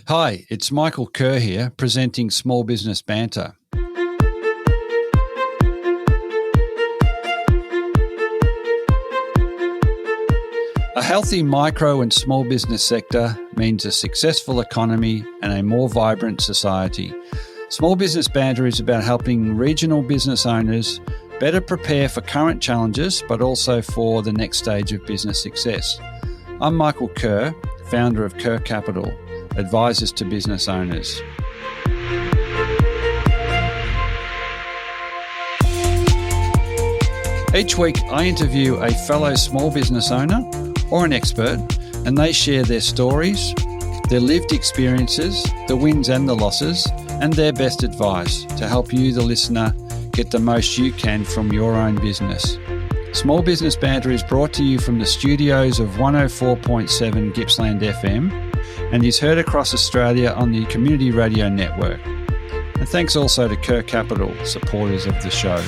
Hi, it's Michael Kerr here, presenting Small Business Banter. A healthy micro and small business sector means a successful economy and a more vibrant society. Small Business Banter is about helping regional business owners better prepare for current challenges, but also for the next stage of business success. I'm Michael Kerr, founder of Kerr Capital, advisors to business owners. Each week, I interview a fellow small business owner or an expert, and they share their stories, their lived experiences, the wins and the losses, and their best advice to help you, the listener, get the most you can from your own business. Small Business Banter is brought to you from the studios of 104.7 Gippsland FM and is heard across Australia on the Community Radio Network. And thanks also to Kerr Capital, supporters of the show.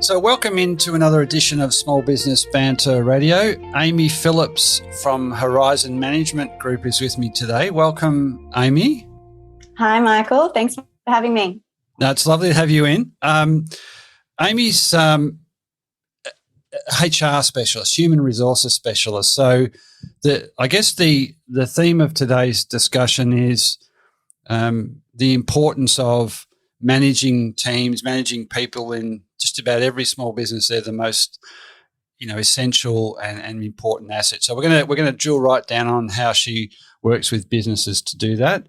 So welcome into another edition of Small Business Banter Radio. Amy Phillips from Horizon Management Group is with me today. Welcome, Amy. Hi, Michael. Thanks for having me. No, it's lovely to have you in. Amy's HR specialist, human resources specialist. So I guess the theme of today's discussion is the importance of managing teams, managing people in just about every small business. They're the most, essential and important asset. So we're gonna drill right down on how she works with businesses to do that.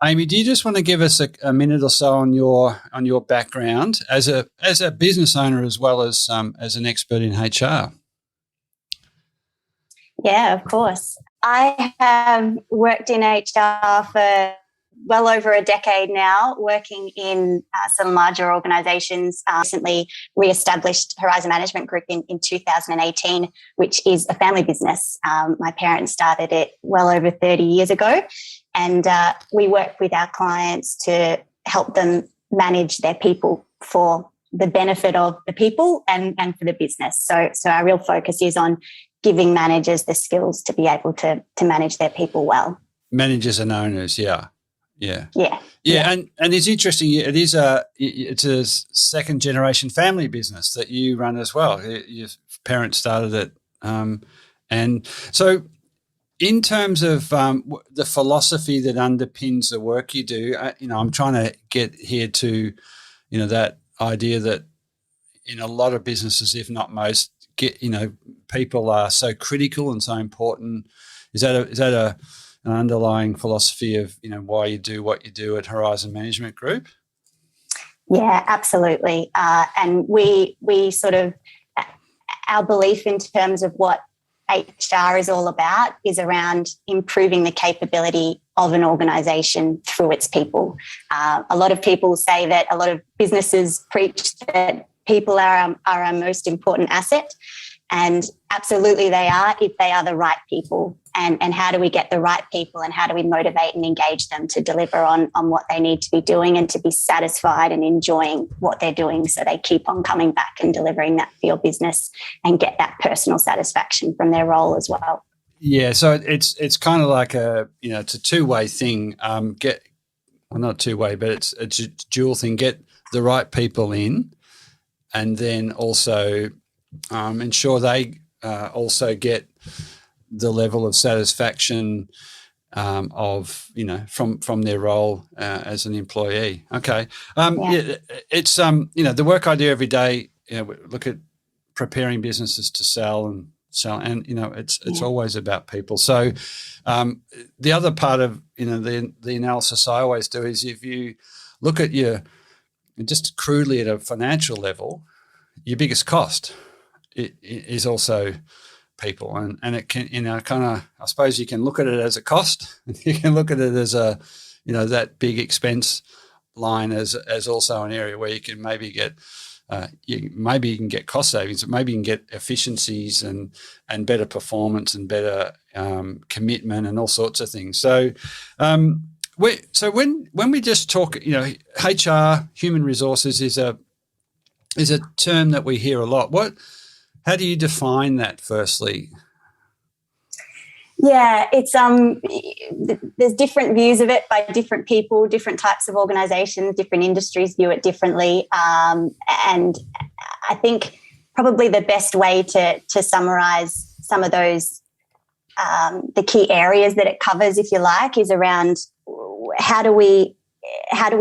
Amy, do you just want to give us a minute or so on your background as a business owner as well as an expert in HR? Yeah, of course. I have worked in HR for well over a decade now, working in some larger organisations. Recently re-established Horizon Management Group in 2018, which is a family business. My parents started it well over 30 years ago, and we work with our clients to help them manage their people for the benefit of the people and for the business. So our real focus is on giving managers the skills to be able to manage their people well. Managers and owners, yeah. And it's interesting. It's a second generation family business that you run as well. Your parents started it, and so in terms of the philosophy that underpins the work you do, I'm trying to get here to, that idea that in a lot of businesses, if not most, people are so critical and so important. Is that an underlying philosophy of, why you do what you do at Horizon Management Group? Yeah, absolutely. And we sort of, our belief in terms of what HR is all about is around improving the capability of an organisation through its people. A lot of people say that a lot of businesses preach that people are our most important asset. And absolutely they are, if they are the right people. And how do we get the right people and how do we motivate and engage them to deliver on what they need to be doing and to be satisfied and enjoying what they're doing so they keep on coming back and delivering that for your business and get that personal satisfaction from their role as well. Yeah, so it's kind of like it's a two-way thing. Not two-way, but it's a dual thing. Get the right people in and then also ensure they also get the level of satisfaction from their role as an employee. Okay, it's the work I do every day. We look at preparing businesses to sell, and it's always about people. So the other part of the analysis I always do is if you look at just crudely at a financial level, your biggest cost is also people, and it can I suppose you can look at it as a cost, you can look at it as a that big expense line as also an area where you can maybe get maybe you can get cost savings, but maybe you can get efficiencies and better performance and better commitment and all sorts of things. So So when we just talk, HR, human resources, is a term that we hear a lot. How do you define that? Firstly. Yeah, it's there's different views of it by different people, different types of organisations, different industries view it differently, and I think probably the best way to summarise some of those the key areas that it covers, if you like, is around how do we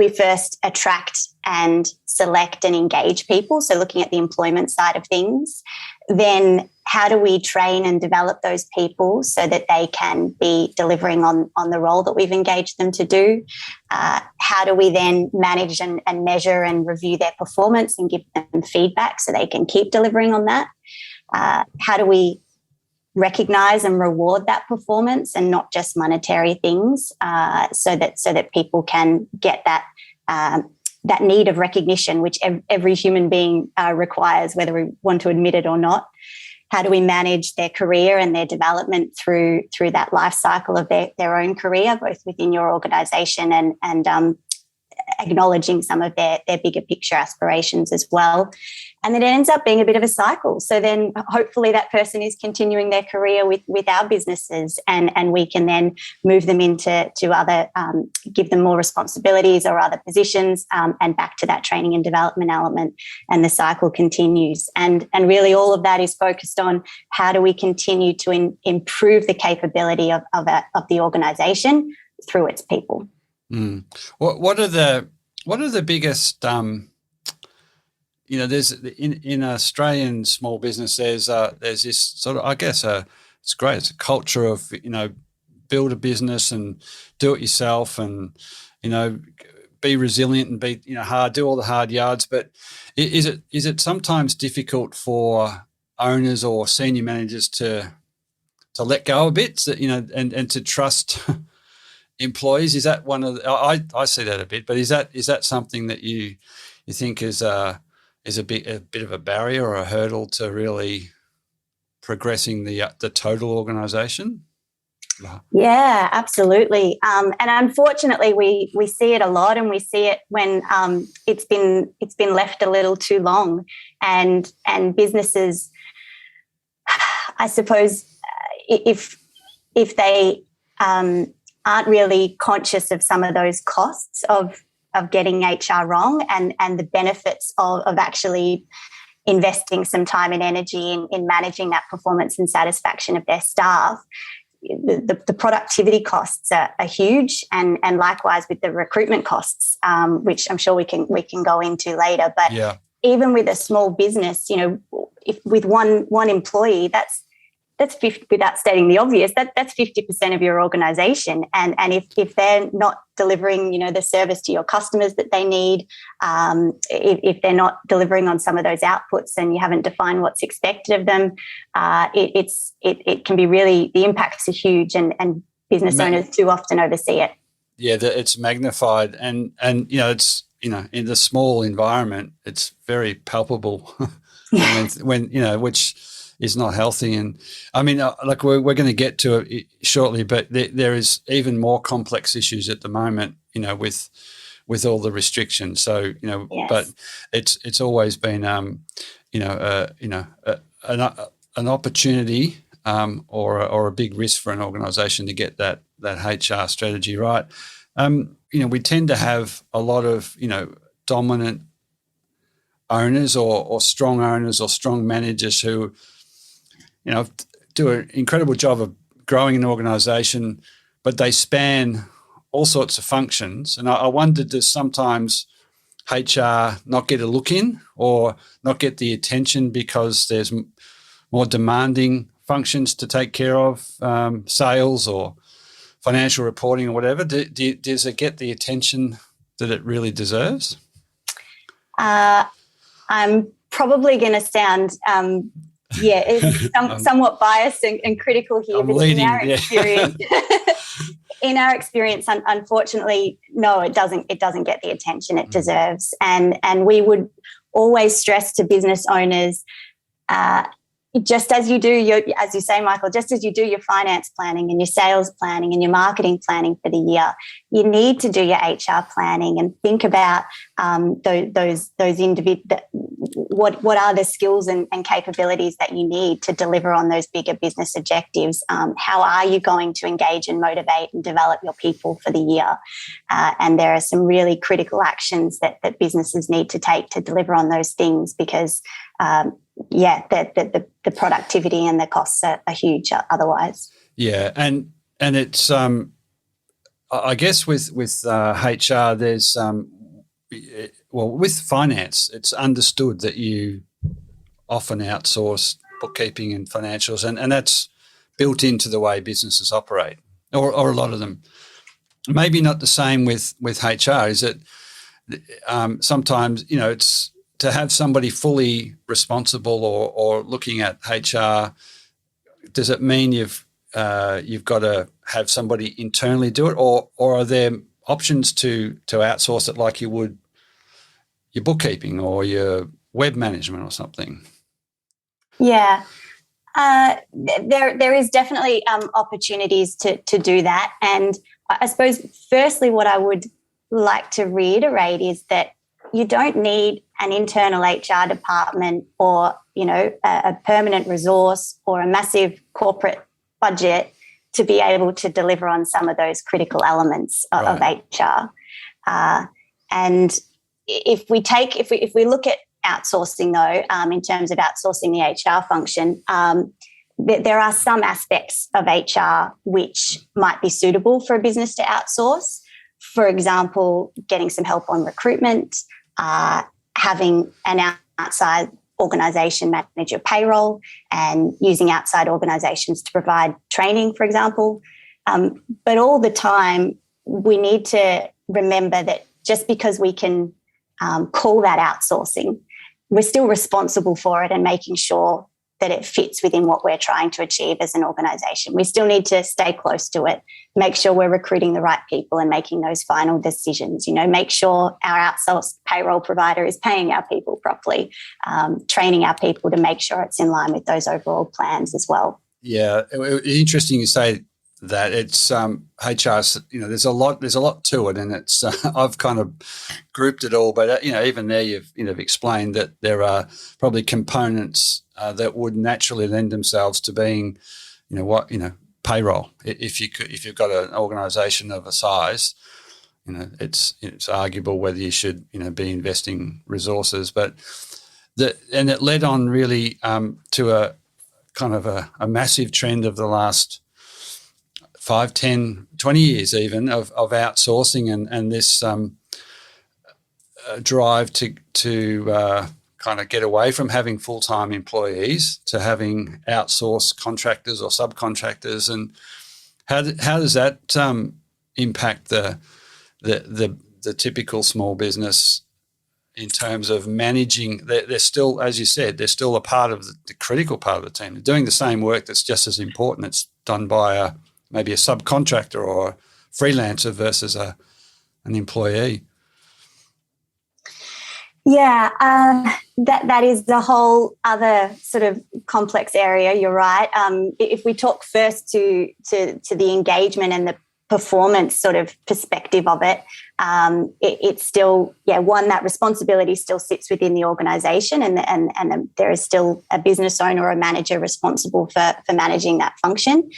first attract and select and engage people? So looking at the employment side of things, then how do we train and develop those people so that they can be delivering on the role that we've engaged them to do? How do we then manage and measure and review their performance and give them feedback so they can keep delivering on that? How do we recognize and reward that performance and not just monetary things, so that people can get that need of recognition, which every human being requires, whether we want to admit it or not? How do we manage their career and their development through that life cycle of their own career, both within your organisation and acknowledging some of their bigger picture aspirations as well? And then it ends up being a bit of a cycle. So then hopefully that person is continuing their career with our businesses, and we can then move them into other, give them more responsibilities or other positions, and back to that training and development element, and the cycle continues. And really all of that is focused on how do we continue to improve the capability of the organisation through its people. Mm. What are the biggest there's in Australian small business, there's this sort of, I guess, it's great. It's a culture of, build a business and do it yourself, and, be resilient and be, hard, do all the hard yards. But is it sometimes difficult for owners or senior managers to let go a bit, and to trust employees? Is that one of the, I see that a bit, but is that something that you think is a bit of a barrier or a hurdle to really progressing the total organisation? Yeah, absolutely. And unfortunately, we see it a lot, and we see it when it's been left a little too long, and businesses, I suppose, if they aren't really conscious of some of those costs of getting HR wrong, and the benefits of actually investing some time and energy in managing that performance and satisfaction of their staff, the productivity costs are huge, and likewise with the recruitment costs, which I'm sure we can go into later. But yeah, even with a small business, if with one employee, that's 50, without stating the obvious, that's 50% of your organisation. And if they're not delivering, the service to your customers that they need, if they're not delivering on some of those outputs and you haven't defined what's expected of them, it can be really, the impacts are huge, and business owners too often oversee it. Yeah, it's magnified, and it's in the small environment, it's very palpable when which is not healthy. And I mean, like we're going to get to it shortly, but there is even more complex issues at the moment, with all the restrictions. So, yes. But it's always been, an opportunity or a big risk for an organisation to get that HR strategy right. We tend to have a lot of, dominant owners or strong owners or strong managers who, do an incredible job of growing an organisation, but they span all sorts of functions. And I wonder, does sometimes HR not get a look in or not get the attention because there's more demanding functions to take care of, sales or financial reporting or whatever? Does it get the attention that it really deserves? I'm probably going to sound... it's somewhat biased and critical here. But in our experience, unfortunately, no, it doesn't get the attention it deserves. And we would always stress to business owners, just as you do your, as you say, Michael, just as you do your finance planning and your sales planning and your marketing planning for the year, you need to do your HR planning and think about those what are the skills and capabilities that you need to deliver on those bigger business objectives. How are you going to engage and motivate and develop your people for the year? And there are some really critical actions that businesses need to take to deliver on those things, because the productivity and the costs are huge otherwise. Yeah, and it's I guess with HR, there's with finance, it's understood that you often outsource bookkeeping and financials, and that's built into the way businesses operate, or a lot of them. Maybe not the same with HR. Is that sometimes it's to have somebody fully responsible or looking at HR. Does it mean you've got to have somebody internally do it, or are there options to outsource it like you would your bookkeeping or your web management or something? Yeah, there is definitely opportunities to do that. And I suppose, firstly, what I would like to reiterate is that you don't need an internal HR department or, a permanent resource or a massive corporate budget to be able to deliver on some of those critical elements of HR. And if we look at outsourcing, though, in terms of outsourcing the HR function, there are some aspects of HR which might be suitable for a business to outsource. For example, getting some help on recruitment, having an outside organisation manage your payroll, and using outside organisations to provide training, for example. But all the time, we need to remember that just because we can call that outsourcing, we're still responsible for it and making sure that it fits within what we're trying to achieve as an organisation. We still need to stay close to it, make sure we're recruiting the right people and making those final decisions, make sure our outsourced payroll provider is paying our people properly, training our people to make sure it's in line with those overall plans as well. Yeah, interesting you say that. It's HR, there's a lot to it, and it's I've kind of grouped it all, but even there you've explained that there are probably components that would naturally lend themselves to being payroll. If you've got an organisation of a size, it's arguable whether you should be investing resources, but it led on really to a kind of a massive trend of the last 5, 10, 20 years even of outsourcing and this drive to kind of get away from having full-time employees to having outsourced contractors or subcontractors. And how does that impact the typical small business in terms of managing? They're still, as you said, they're still a part of the critical part of the team. They're doing the same work that's just as important. It's done by maybe a subcontractor or a freelancer versus an employee. Yeah, that is the whole other sort of complex area. You're right. If we talk first to the engagement and the performance sort of perspective of it, it's still, that responsibility still sits within the organisation, and there is still a business owner or a manager responsible for managing that function.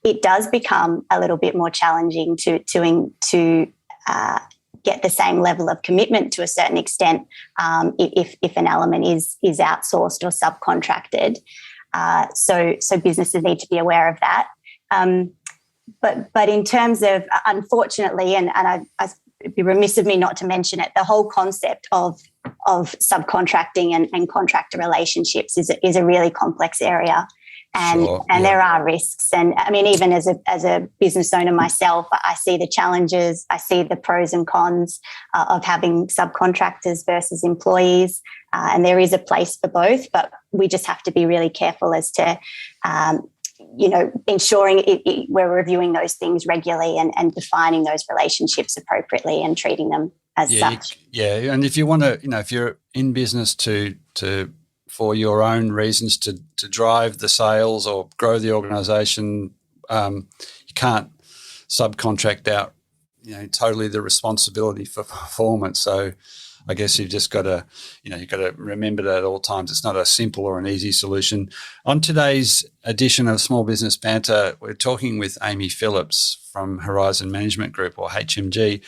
It does become a little bit more challenging to get the same level of commitment to a certain extent if an element is outsourced or subcontracted. So businesses need to be aware of that. But in terms of, unfortunately, and I'd be remiss of me not to mention it, the whole concept of subcontracting and contractor relationships is a really complex area. And there are risks. And I mean, even as a business owner myself, I see the challenges, I see the pros and cons of having subcontractors versus employees. And there is a place for both, but we just have to be really careful as to, ensuring we're reviewing those things regularly and defining those relationships appropriately and treating them as such. And if you want to, if you're in business to for your own reasons to drive the sales or grow the organisation. You can't subcontract out, totally the responsibility for performance. So I guess you've just got to, you've got to remember that at all times. It's not a simple or an easy solution. On today's edition of Small Business Banter, we're talking with Amy Phillips from Horizon Management Group, or HMG.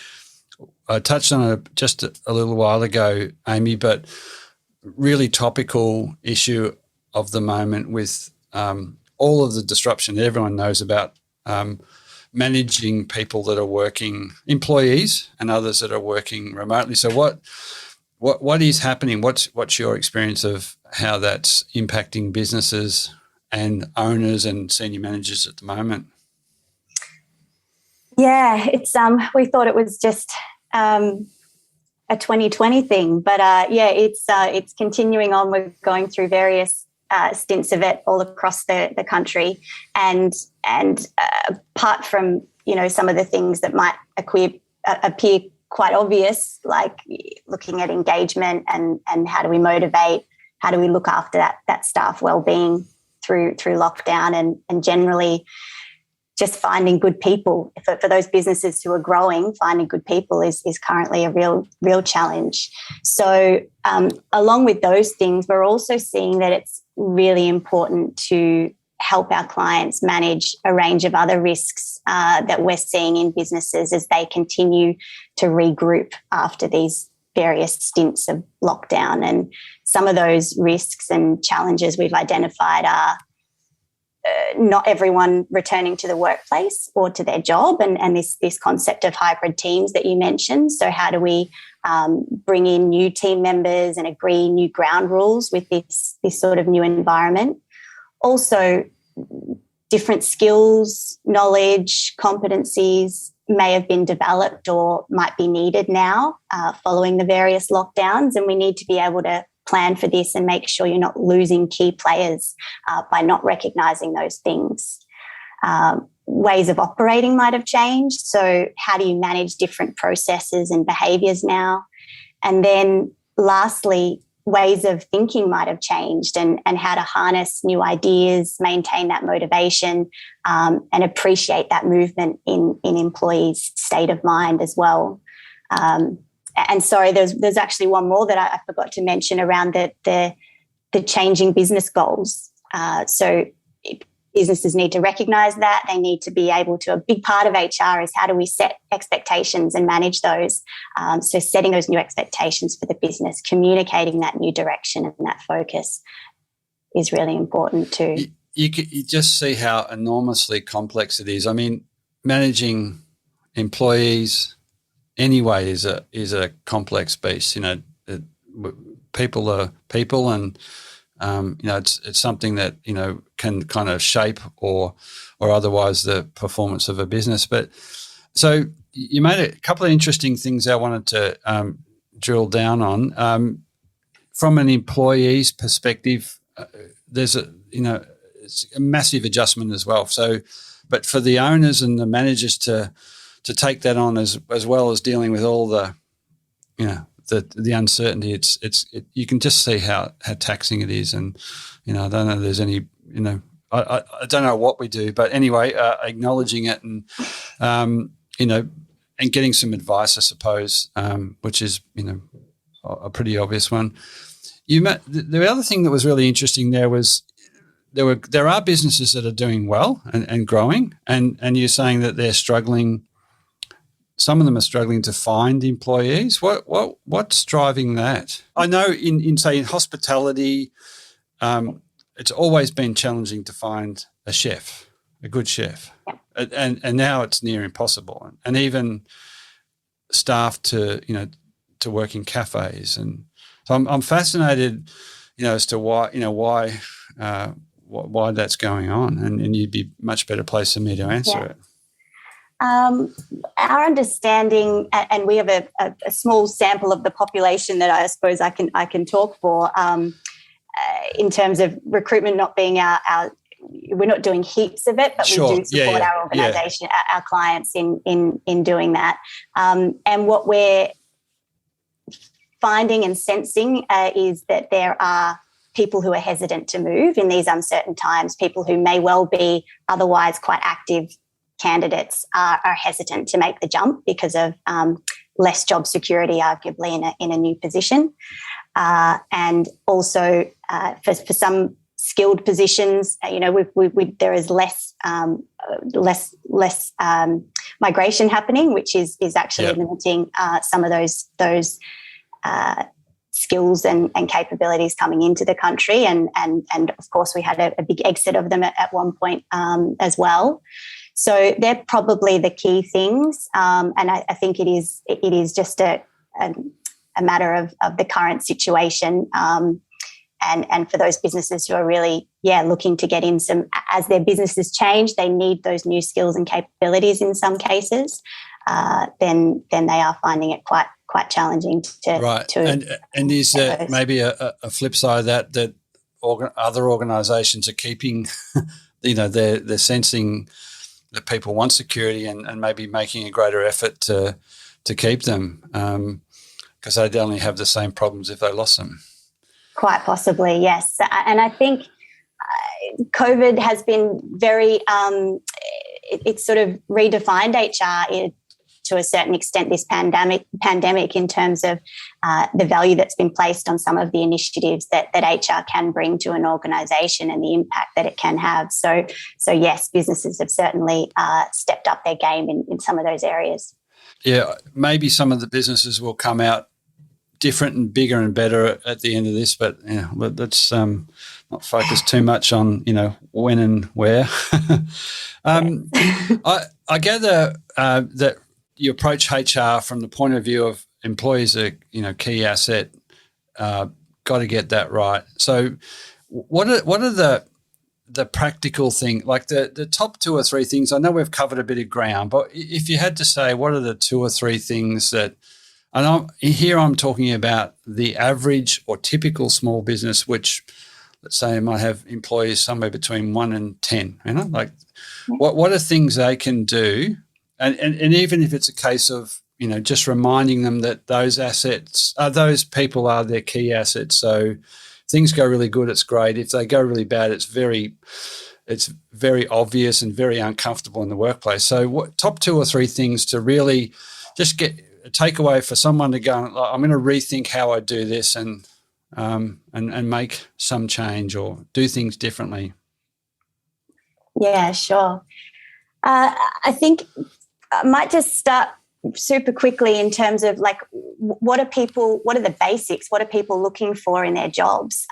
I touched on it just a little while ago, Amy, but really topical issue of the moment with all of the disruption that everyone knows about, managing people that are working, employees and others that are working remotely. So what is happening? What's your experience of how that's impacting businesses and owners and senior managers at the moment? Yeah, it's we thought it was just a 2020 thing, but it's continuing on. We're going through various stints of it all across the country, and apart from some of the things that might appear quite obvious, like looking at engagement and how do we motivate, how do we look after that staff well-being through lockdown, and generally just finding good people. For those businesses who are growing, finding good people is currently a real challenge. So along with those things, we're also seeing that it's really important to help our clients manage a range of other risks that we're seeing in businesses as they continue to regroup after these various stints of lockdown. And some of those risks and challenges we've identified are not everyone returning to the workplace or to their job, and this concept of hybrid teams that you mentioned. So how do we bring in new team members and agree new ground rules with this sort of new environment? Also, different skills, knowledge, competencies may have been developed or might be needed now following the various lockdowns, and we need to be able to plan for this and make sure you're not losing key players by not recognising those things. Ways of operating might have changed. So how do you manage different processes and behaviours now? And then lastly, ways of thinking might have changed, and how to harness new ideas, maintain that motivation, and appreciate that movement in employees' state of mind as well. And sorry, there's actually one more that I forgot to mention around the changing business goals. So businesses need to recognise that. They need to be able to, a big part of HR is how do we set expectations and manage those. So setting those new expectations for the business, communicating that new direction and that focus is really important too. You just see how enormously complex it is. I mean, managing employees anyway is a complex beast. People are people, and it's something that can kind of shape or otherwise the performance of a business. But so you made a couple of interesting things I wanted to drill down on. From an employee's perspective, there's it's a massive adjustment as well. So, but for the owners and the managers to take that on as well as dealing with all the the uncertainty, you can just see how taxing it is. And I don't know if there's any I don't know what we do, but anyway, acknowledging it and and getting some advice, I suppose, which is a pretty obvious one. The other thing that was really interesting there was there are businesses that are doing well and growing, and you're saying that they're struggling. Some of them are struggling to find employees. What's driving that? I know in hospitality, it's always been challenging to find a good chef, and now it's near impossible. And even staff to work in cafes, and so I'm fascinated, as to why that's going on, and you'd be much better placed than me to answer it. Our understanding, and we have a small sample of the population that I suppose I can talk for, in terms of recruitment not being we're not doing heaps of it, but we do support our organisation, our clients in doing that. And what we're finding and sensing is that there are people who are hesitant to move in these uncertain times, people who may well be otherwise quite active candidates are hesitant to make the jump because of less job security, arguably, in a new position. And also for some skilled positions, there is less migration happening, which is actually limiting some of those skills and capabilities coming into the country. And of course, we had a big exit of them at one point as well. So they're probably the key things. And I think it is just a matter of the current situation. And for those businesses who are really, looking to get in as their businesses change, they need those new skills and capabilities in some cases, then they are finding it quite challenging to right. To and is there maybe a flip side of that other organisations are keeping, they're sensing that people want security and maybe making a greater effort to keep them because they'd only have the same problems if they lost them. Quite possibly, yes. And I think COVID has been very, it's sort of redefined HR to a certain extent, this pandemic in terms of the value that's been placed on some of the initiatives that HR can bring to an organisation and the impact that it can have. So yes, businesses have certainly stepped up their game in some of those areas. Yeah, maybe some of the businesses will come out different and bigger and better at the end of this, but let's not focus too much on when and where. I gather that you approach HR from the point of view of employees are key asset. Got to get that right. So, what are the practical thing, like the top two or three things? I know we've covered a bit of ground, but if you had to say, what are the two or three things that? And I'm talking about the average or typical small business, which let's say might have employees somewhere between 1 and 10. What are things they can do, and even if it's a case of just reminding them that those assets, those people are their key assets. So things go really good, it's great. If they go really bad, it's very obvious and very uncomfortable in the workplace. So what top two or three things to really just get a takeaway for someone to go, I'm going to rethink how I do this and make some change or do things differently? Yeah, sure. I think I might just start super quickly in terms of what are the basics? What are people looking for in their jobs?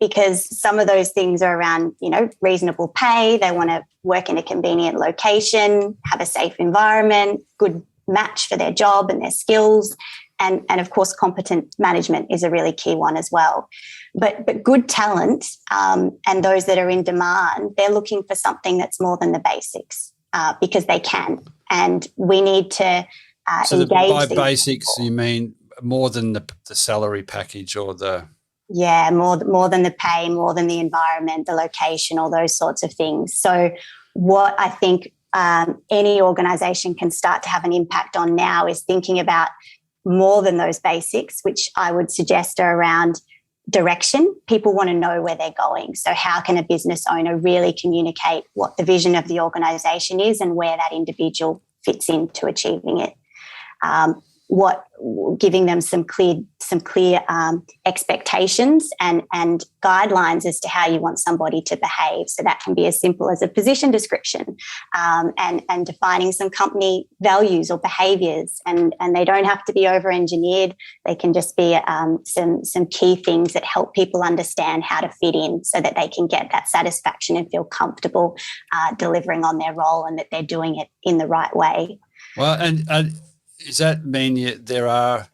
Because some of those things are around, reasonable pay. They want to work in a convenient location, have a safe environment, good match for their job and their skills, and of course competent management is a really key one as well. But good talent and those that are in demand, they're looking for something that's more than the basics because they can, and we need to engage. By basics, you mean more than the salary package or the? Yeah, more than the pay, more than the environment, the location, all those sorts of things. So what I think any organisation can start to have an impact on now is thinking about more than those basics, which I would suggest are around direction. People want to know where they're going. So how can a business owner really communicate what the vision of the organisation is and where that individual fits into achieving it? Giving them some clear expectations and guidelines as to how you want somebody to behave. So that can be as simple as a position description and defining some company values or behaviours. And they don't have to be over-engineered. They can just be some key things that help people understand how to fit in so that they can get that satisfaction and feel comfortable delivering on their role and that they're doing it in the right way. Well, and does that mean there are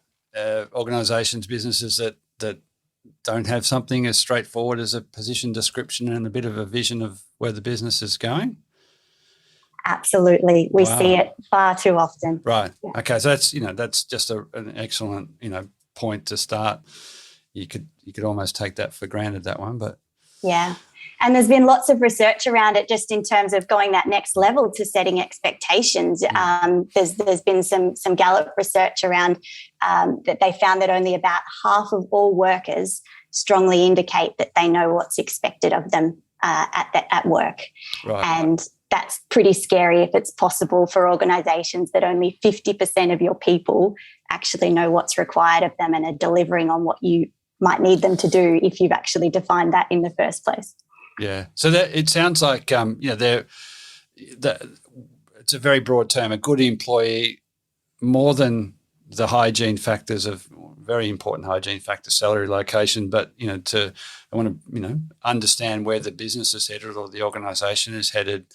organisations, businesses that don't have something as straightforward as a position description and a bit of a vision of where the business is going? Absolutely. We see it far too often. Right. Yeah. Okay. So that's just an excellent, point to start. You could almost take that for granted, that one, but. Yeah. And there's been lots of research around it just in terms of going that next level to setting expectations. There's been some Gallup research around that they found that only about half of all workers strongly indicate that they know what's expected of them at work. Right. And that's pretty scary if it's possible for organisations that only 50% of your people actually know what's required of them and are delivering on what you might need them to do if you've actually defined that in the first place. Yeah. So that it sounds like it's a very broad term. A good employee, more than the hygiene factors of very important hygiene factors, salary, location, but I want to understand where the business is headed or the organisation is headed.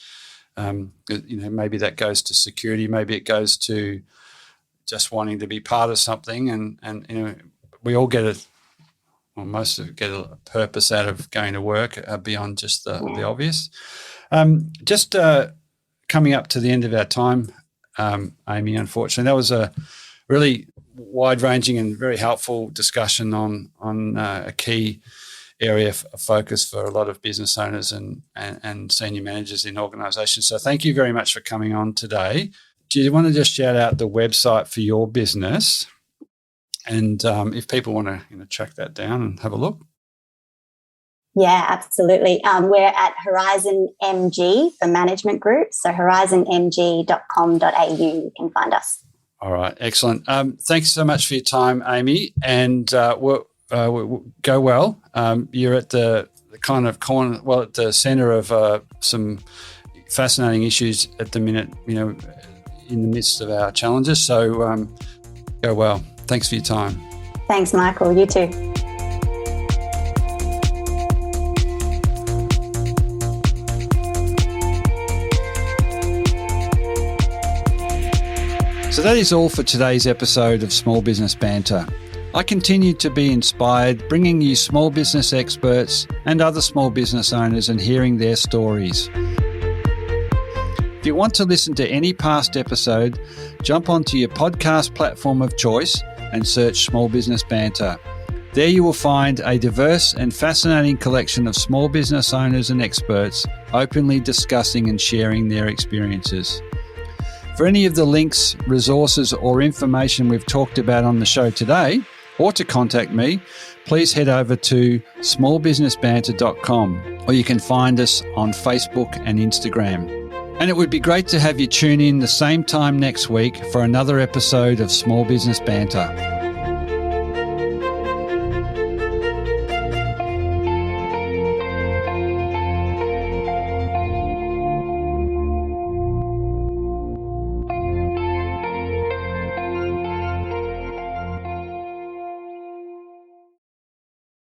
Maybe that goes to security, maybe it goes to just wanting to be part of something, and we all most of it get a purpose out of going to work beyond just the obvious. Coming up to the end of our time, Amy, unfortunately, that was a really wide-ranging and very helpful discussion on a key area of focus for a lot of business owners and senior managers in organisations. So thank you very much for coming on today. Do you want to just shout out the website for your business? And if people want to track that down and have a look. Yeah, absolutely. We're at Horizon MG for Management Group. So horizonmg.com.au, you can find us. All right, excellent. Thanks so much for your time, Amy, and we'll go well. You're at the kind of corner, at the centre of some fascinating issues at the minute, in the midst of our challenges. So go well. Thanks for your time. Thanks, Michael. You too. So that is all for today's episode of Small Business Banter. I continue to be inspired bringing you small business experts and other small business owners and hearing their stories. If you want to listen to any past episode, jump onto your podcast platform of choice and search Small Business Banter. There you will find a diverse and fascinating collection of small business owners and experts openly discussing and sharing their experiences. For any of the links, resources or information we've talked about on the show today, or to contact me, please head over to smallbusinessbanter.com, or you can find us on Facebook and Instagram. And it would be great to have you tune in the same time next week for another episode of Small Business Banter.